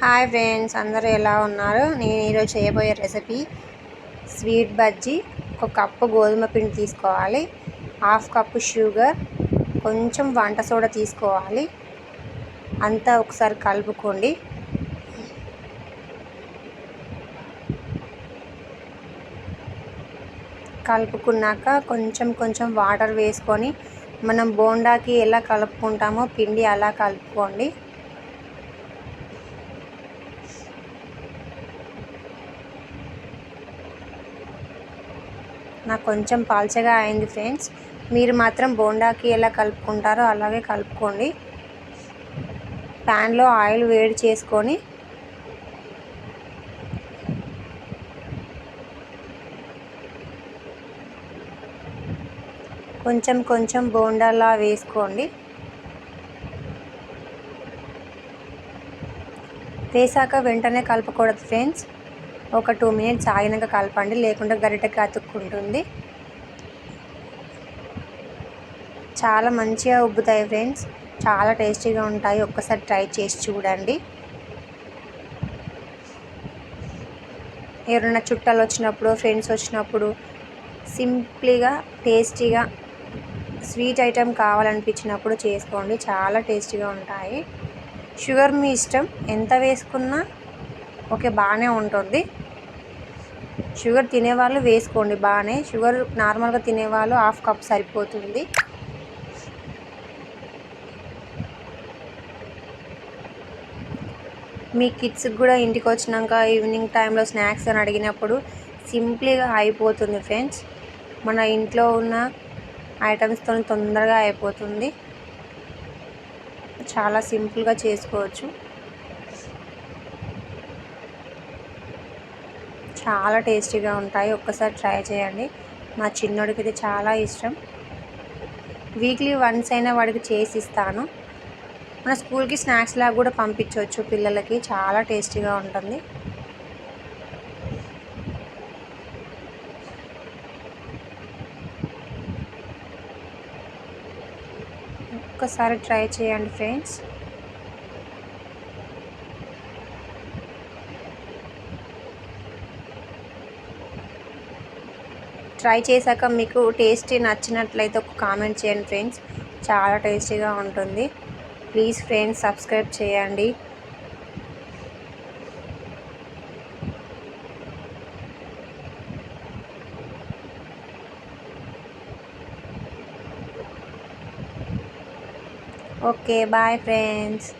Hi friends, అందరూ ఎలా ఉన్నారు? నేను ఈరోజు చేయబోయే రెసిపీ స్వీట్ బజ్జీ. ఒక కప్పు గోధుమ పిండి తీసుకోవాలి, హాఫ్ కప్పు షుగర్, కొంచెం వంట సోడా తీసుకోవాలి. అంతా ఒకసారి కలుపుకోండి. కలుపుకున్నాక కొంచెం వాటర్ వేసుకొని మనం బోండాకి ఎలా కలుపుకుంటామో పిండి అలా కలుపుకోండి. నాకు కొంచెం పల్చగా అయింది ఫ్రెండ్స్. మీరు మాత్రం బోండాకి ఎలా కలుపుకుంటారో అలాగే కలుపుకోండి. ప్యాన్లో ఆయిల్ వేడి చేసుకొని కొంచెం బోండాలా వేసుకోండి. వేసాక వెంటనే కలపకూడదు ఫ్రెండ్స్. ఒక 2 మినిట్స్ ఆగినాక కలపండి, లేకుంటే గరిటెకి అతుక్కుంటుంది. చాలా మంచిగా ఉబ్బుతాయి ఫ్రెండ్స్, చాలా టేస్టీగా ఉంటాయి. ఒక్కసారి ట్రై చేసి చూడండి. ఎవరైనా చుట్టాలు వచ్చినప్పుడు, ఫ్రెండ్స్ వచ్చినప్పుడు సింపుల్గా టేస్టీగా స్వీట్ ఐటెం కావాలనిపించినప్పుడు చేసుకోండి, చాలా టేస్టీగా ఉంటాయి. షుగర్ మీ ఇష్టం, ఎంత వేసుకున్నా ఓకే, బాగానే ఉంటుంది. షుగర్ తినేవాళ్ళు వేసుకోండి బాగానే. షుగర్ నార్మల్గా తినేవాళ్ళు హాఫ్ కప్ సరిపోతుంది. మీ కిడ్స్కి కూడా ఇంటికి వచ్చినాక ఈవినింగ్ టైంలో స్నాక్స్ అని అడిగినప్పుడు సింపుల్గా అయిపోతుంది ఫ్రెండ్స్. మన ఇంట్లో ఉన్న ఐటమ్స్తో తొందరగా అయిపోతుంది, చాలా సింపుల్గా చేసుకోవచ్చు. చాలా టేస్టీగా ఉంటాయి, ఒక్కసారి ట్రై చేయండి. మా చిన్నోడికి ఇది చాలా ఇష్టం. వీక్లీ వన్స్ అయినా వాడికి చేసి ఇస్తాను. మన స్కూల్కి స్నాక్స్ లాగా కూడా పంపించవచ్చు పిల్లలకి, చాలా టేస్టీగా ఉంటుంది. ఒక్కసారి ట్రై చేయండి ఫ్రెండ్స్. ట్రై చేశాక మీకు టేస్టీ నచ్చినట్లయితే ఒక కామెంట్ చేయండి ఫ్రెండ్స్, చాలా టేస్టీగా ఉంటుంది. ప్లీజ్ ఫ్రెండ్స్, సబ్స్క్రైబ్ చేయండి. Okay, bye friends.